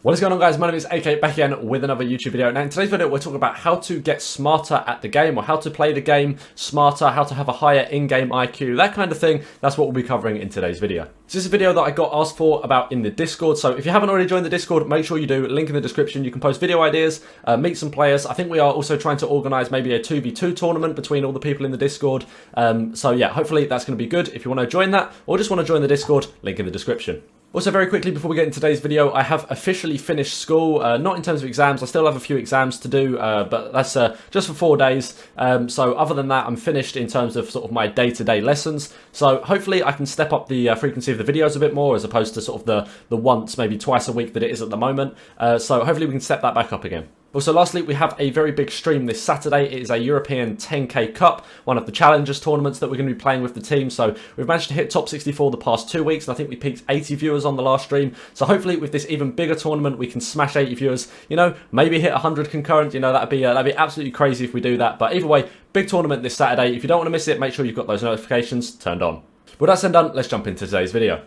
What is going on, guys? My name is AK, back again with another YouTube video. Now in today's video we're talking about how to get smarter at the game, or how to play the game smarter, how to have a higher in-game IQ, that kind of thing. That's what we'll be covering in today's video. This is a video that I got asked for about in the Discord, so if you haven't already joined the Discord, make sure you do. Link in the description. You can post video ideas, meet some players. I think we are also trying to organise maybe a 2v2 tournament between all the people in the Discord. So yeah, hopefully that's going to be good if you want to join that, or just want to join the Discord, link in the description. Also, very quickly before we get into today's video, I have officially finished school, not in terms of exams. I still have a few exams to do, but that's just for 4 days. So other than that, I'm finished in terms of sort of my day-to-day lessons. So hopefully I can step up the frequency of the videos a bit more, as opposed to sort of the once, maybe twice a week that it is at the moment. So hopefully we can step that back up again. Also, lastly, we have a very big stream this Saturday. It is a European 10k Cup, one of the Challengers tournaments that we're going to be playing with the team. So we've managed to hit top 64 the past 2 weeks, and I think we peaked 80 viewers on the last stream. So hopefully with this even bigger tournament, we can smash 80 viewers, you know, maybe hit 100 concurrent. You know, that'd be absolutely crazy if we do that. But either way, big tournament this Saturday. If you don't want to miss it, make sure you've got those notifications turned on. With that said and done, let's jump into today's video.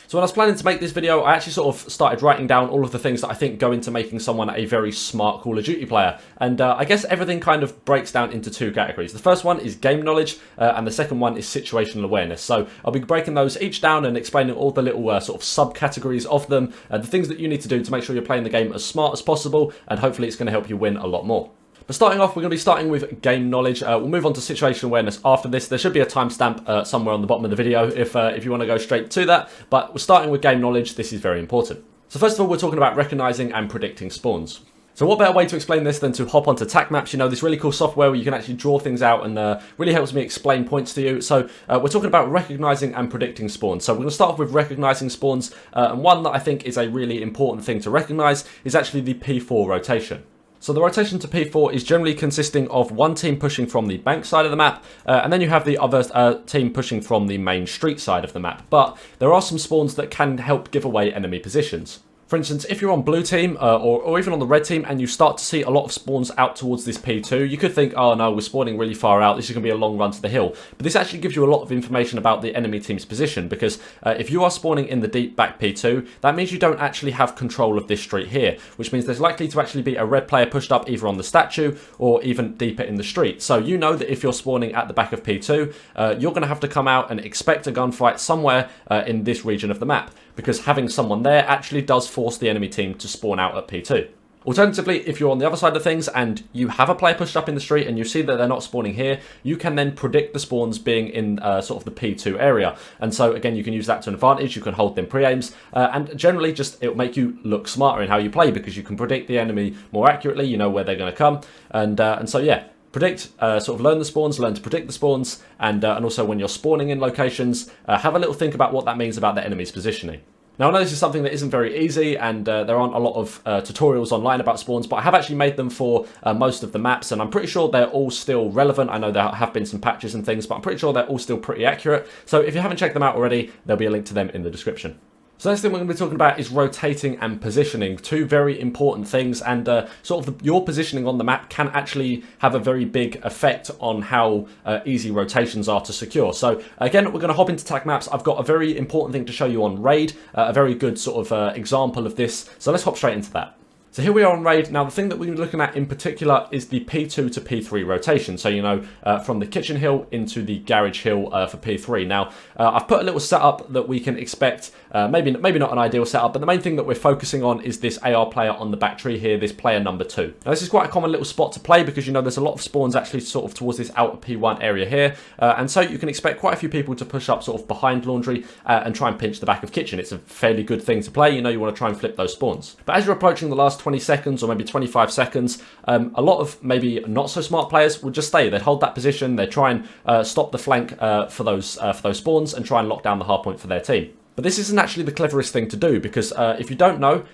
So when I was planning to make this video, I actually sort of started writing down all of the things that I think go into making someone a very smart Call of Duty player. And I guess everything kind of breaks down into two categories. The first one is game knowledge, and the second one is situational awareness. So I'll be breaking those each down and explaining all the little sort of subcategories of them, the things that you need to do to make sure you're playing the game as smart as possible, and hopefully it's going to help you win a lot more. But starting off, we're going to be starting with game knowledge. We'll move on to situational awareness after this. There should be a timestamp somewhere on the bottom of the video if you want to go straight to that. But we're starting with game knowledge. This is very important. So first of all, we're talking about recognizing and predicting spawns. So what better way to explain this than to hop onto TAC maps? You know, this really cool software where you can actually draw things out, and really helps me explain points to you. So we're talking about recognizing and predicting spawns. So we're going to start off with recognizing spawns. And one that I think is a really important thing to recognize is actually the P4 rotation. So the rotation to P4 is generally consisting of one team pushing from the bank side of the map, and then you have the other team pushing from the main street side of the map. But there are some spawns that can help give away enemy positions. For instance, if you're on blue team or even on the red team and you start to see a lot of spawns out towards this P2, you could think, oh no, we're spawning really far out, this is going to be a long run to the hill. But this actually gives you a lot of information about the enemy team's position, because if you are spawning in the deep back P2, that means you don't actually have control of this street here, which means there's likely to actually be a red player pushed up either on the statue or even deeper in the street. So you know that if you're spawning at the back of P2, you're going to have to come out and expect a gunfight somewhere in this region of the map, because having someone there actually does force the enemy team to spawn out at P2. Alternatively, if you're on the other side of things and you have a player pushed up in the street and you see that they're not spawning here, you can then predict the spawns being in sort of the P2 area. And so again, you can use that to an advantage. You can hold them pre-aims, and generally just it'll make you look smarter in how you play, because you can predict the enemy more accurately. You know where they're going to come, and so yeah. Predict, sort of learn the spawns, learn to predict the spawns, and also when you're spawning in locations, have a little think about what that means about the enemy's positioning. Now I know this is something that isn't very easy, and there aren't a lot of tutorials online about spawns, but I have actually made them for most of the maps, and I'm pretty sure they're all still relevant. I know there have been some patches and things, but I'm pretty sure they're all still pretty accurate. So if you haven't checked them out already, there'll be a link to them in the description. So next thing we're going to be talking about is rotating and positioning, two very important things, and sort of your positioning on the map can actually have a very big effect on how easy rotations are to secure. So again, we're going to hop into TAC maps. I've got a very important thing to show you on Raid, a very good sort of example of this. So let's hop straight into that. So here we are on Raid. Now the thing that we're looking at in particular is the P2 to P3 rotation. So, you know, from the kitchen hill into the garage hill for P3. Now, I've put a little setup that we can expect, maybe not an ideal setup, but the main thing that we're focusing on is this AR player on the back tree here, this player number 2. Now this is quite a common little spot to play, because, you know, there's a lot of spawns actually sort of towards this outer P1 area here. And so you can expect quite a few people to push up sort of behind laundry and try and pinch the back of kitchen. It's a fairly good thing to play. You know, you want to try and flip those spawns. But as you're approaching the last 20 seconds or maybe 25 seconds, a lot of maybe not so smart players will just stay. They'd hold that position. They try and stop the flank for those spawns and try and lock down the hardpoint for their team. But this isn't actually the cleverest thing to do, because if you don't know,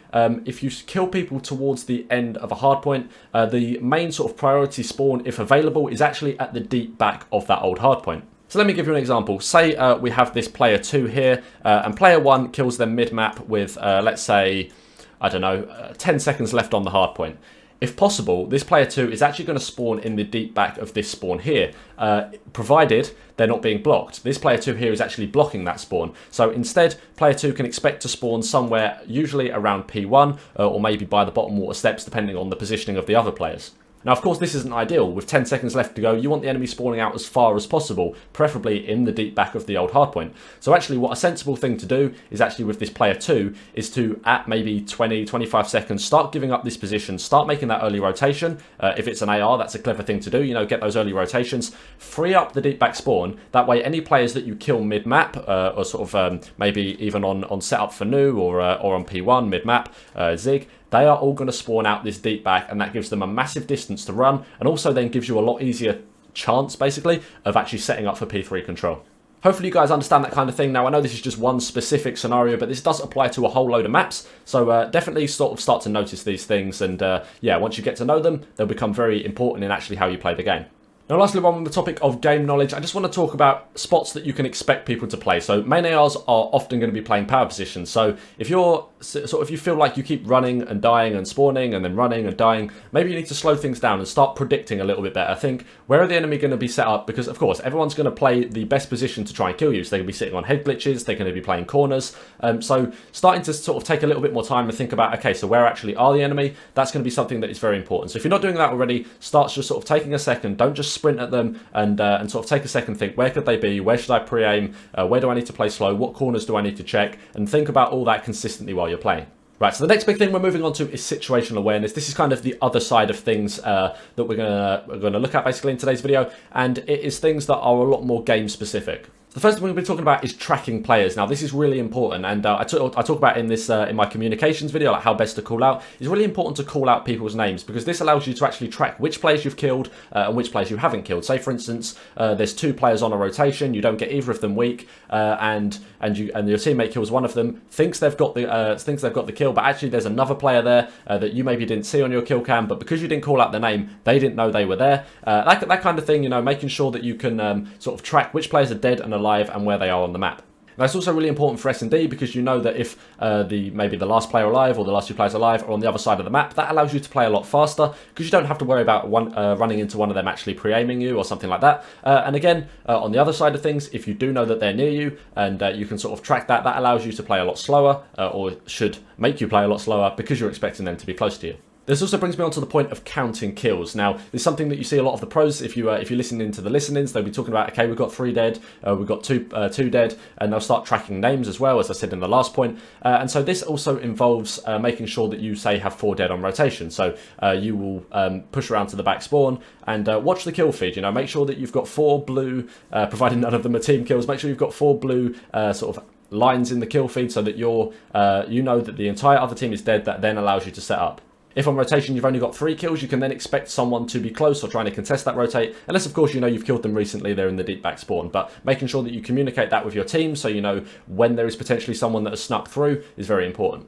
if you kill people towards the end of a hardpoint, the main sort of priority spawn, if available, is actually at the deep back of that old hardpoint. So let me give you an example. Say we have this player 2 here, and player 1 kills them mid-map with, let's say, I don't know, 10 seconds left on the hardpoint. If possible, this player 2 is actually going to spawn in the deep back of this spawn here, provided they're not being blocked. This player 2 here is actually blocking that spawn. So instead, player 2 can expect to spawn somewhere, usually around P1, or maybe by the bottom water steps, depending on the positioning of the other players. Now, of course, this isn't ideal. With 10 seconds left to go, you want the enemy spawning out as far as possible, preferably in the deep back of the old hardpoint. So actually, what a sensible thing to do is actually with this player 2 is to, at maybe 20, 25 seconds, start giving up this position, start making that early rotation. If it's an AR, that's a clever thing to do, you know, get those early rotations, free up the deep back spawn. That way, any players that you kill mid-map, or sort of maybe even on setup for new or on P1, mid-map, Zig, they are all going to spawn out this deep back, and that gives them a massive distance to run, and also then gives you a lot easier chance, basically, of actually setting up for P3 control. Hopefully you guys understand that kind of thing. Now, I know this is just one specific scenario, but this does apply to a whole load of maps, so definitely sort of start to notice these things, and yeah, once you get to know them, they'll become very important in actually how you play the game. Now, lastly, on the topic of game knowledge, I just want to talk about spots that you can expect people to play. So main ARs are often going to be playing power positions. So if you're if you feel like you keep running and dying and spawning and then running and dying, maybe you need to slow things down and start predicting a little bit better. Think, where are the enemy going to be set up? Because of course, everyone's going to play the best position to try and kill you. So they're going to be sitting on head glitches. They're going to be playing corners. So starting to sort of take a little bit more time and think about, okay, so where actually are the enemy? That's going to be something that is very important. So if you're not doing that already, start just sort of taking a second. Don't just sprint at them, and sort of take a second, think, where could they be? Where should I pre-aim? Where do I need to play slow? What corners do I need to check? And think about all that consistently while you're playing. Right, so the next big thing we're moving on to is situational awareness. This is kind of the other side of things that we're gonna look at basically in today's video, and it is things that are a lot more game specific. The first thing we're going to be talking about is tracking players. Now, this is really important, and I talk about in this in my communications video, like how best to call out. It's really important to call out people's names, because this allows you to actually track which players you've killed and which players you haven't killed. Say, for instance, there's 2 players on a rotation, you don't get either of them weak, and your teammate kills one of them, thinks they've got the kill, but actually there's another player there that you maybe didn't see on your kill cam, but because you didn't call out their name, they didn't know they were there. That kind of thing, you know, making sure that you can sort of track which players are dead and alive and where they are on the map. Now, it's also really important for S&D, because you know that if maybe the last player alive or the last 2 players alive are on the other side of the map, that allows you to play a lot faster, because you don't have to worry about running into one of them actually pre-aiming you or something like that. And again, on the other side of things, if you do know that they're near you and you can sort of track that, that allows you to play a lot slower, or should make you play a lot slower, because you're expecting them to be close to you. This also brings me on to the point of counting kills. Now, this is something that you see a lot of the pros. If you listen into the listenings, they'll be talking about, okay, we've got 3 dead, we've got two dead, and they'll start tracking names as well, as I said in the last point. And so this also involves making sure that you, say, have 4 dead on rotation. So you will push around to the back spawn and watch the kill feed. You know, make sure that you've got 4 blue, provided none of them are team kills. Make sure you've got 4 blue sort of lines in the kill feed, so that you know that the entire other team is dead. That then allows you to set up. If on rotation you've only got 3 kills, you can then expect someone to be close or trying to contest that rotate, unless of course you know you've killed them recently, they're in the deep back spawn. But making sure that you communicate that with your team, so you know when there is potentially someone that has snuck through, is very important.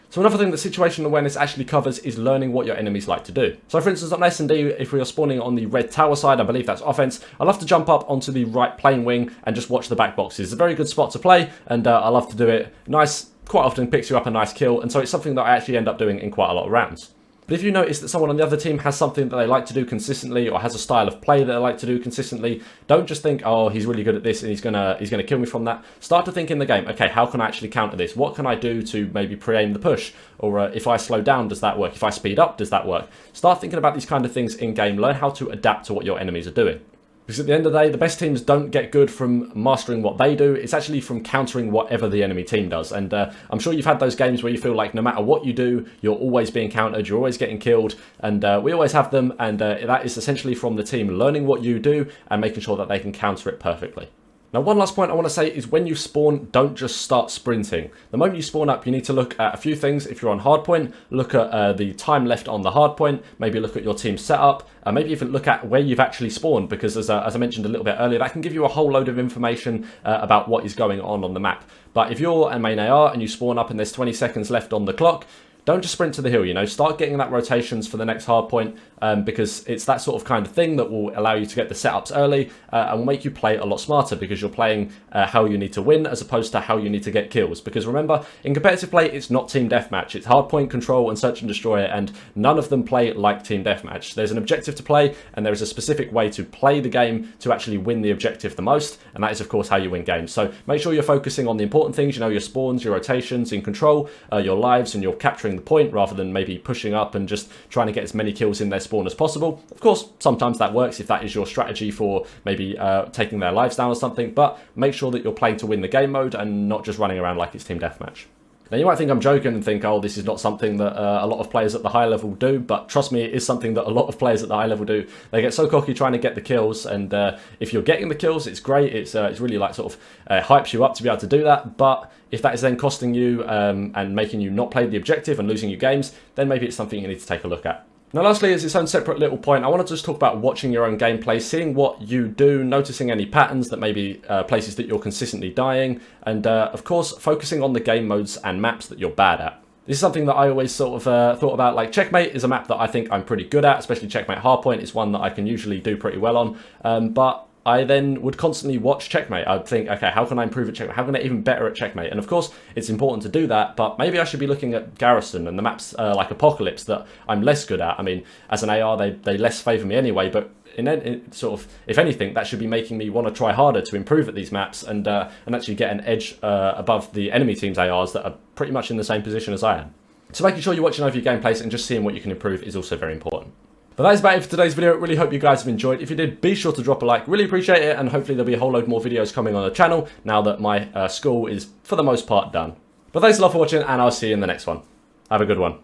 So another thing that situational awareness actually covers is learning what your enemies like to do. So for instance, on S&D, if we are spawning on the red tower side, I believe that's offense, I love to jump up onto the right plane wing and just watch the back boxes. It's a very good spot to play, and I love to do it. Nice, quite often picks you up a nice kill, and so it's something that I actually end up doing in quite a lot of rounds. But if you notice that someone on the other team has something that they like to do consistently, or has a style of play that they like to do consistently, don't just think, oh, he's really good at this and he's gonna kill me from that. Start to think in the game, okay, how can I actually counter this? What can I do to maybe pre-aim the push? Or if I slow down, does that work? If I speed up, does that work? Start thinking about these kind of things in game. Learn how to adapt to what your enemies are doing. Because at the end of the day, the best teams don't get good from mastering what they do. It's actually from countering whatever the enemy team does. And I'm sure you've had those games where you feel like no matter what you do, you're always being countered, you're always getting killed. And we always have them. And that is essentially from the team learning what you do and making sure that they can counter it perfectly. Now, one last point I want to say is when you spawn, don't just start sprinting. The moment you spawn up, you need to look at a few things. If you're on hardpoint, look at the time left on the hardpoint, maybe look at your team setup, maybe even look at where you've actually spawned, because as I mentioned a little bit earlier, that can give you a whole load of information about what is going on the map. But if you're a main AR and you spawn up and there's 20 seconds left on the clock, don't just sprint to the hill, you know, start getting that rotations for the next hard point, because it's that sort of kind of thing that will allow you to get the setups early, and will make you play a lot smarter, because you're playing how you need to win as opposed to how you need to get kills. Because remember, in competitive play, it's not team deathmatch, it's hard point, control, and search and destroy, and none of them play like team deathmatch. There's an objective to play, and there is a specific way to play the game to actually win the objective the most, and that is of course how you win games. So make sure you're focusing on the important things, you know, your spawns, your rotations, in control, your lives, and you're capturing the point rather than maybe pushing up and just trying to get as many kills in their spawn as possible. Of course, sometimes that works if that is your strategy for maybe taking their lives down or something, but make sure that you're playing to win the game mode and not just running around like it's team deathmatch. Now you might think I'm joking and think, oh, this is not something that a lot of players at the high level do, but trust me, it is something that a lot of players at the high level do. They get so cocky trying to get the kills, and if you're getting the kills, it's great. It's really like sort of hypes you up to be able to do that, but if that is then costing you and making you not play the objective and losing your games, then maybe it's something you need to take a look at. Now lastly, as its own separate little point, I want to just talk about watching your own gameplay, seeing what you do, noticing any patterns that may be places that you're consistently dying, and of course focusing on the game modes and maps that you're bad at. This is something that I always sort of thought about. Like Checkmate is a map that I think I'm pretty good at, especially Checkmate Hardpoint is one that I can usually do pretty well on, but I then would constantly watch Checkmate. I'd think, okay, how can I improve at Checkmate? How can I get even better at Checkmate? And of course, it's important to do that, but maybe I should be looking at Garrison and the maps like Apocalypse that I'm less good at. I mean, as an AR, they less favour me anyway, but in sort of, if anything, that should be making me want to try harder to improve at these maps and actually get an edge above the enemy team's ARs that are pretty much in the same position as I am. So making sure you're watching over your gameplays and just seeing what you can improve is also very important. But that is about it for today's video. Really hope you guys have enjoyed. If you did, be sure to drop a like. Really appreciate it, and hopefully there'll be a whole load more videos coming on the channel now that my school is, for the most part, done. But thanks a lot for watching, and I'll see you in the next one. Have a good one.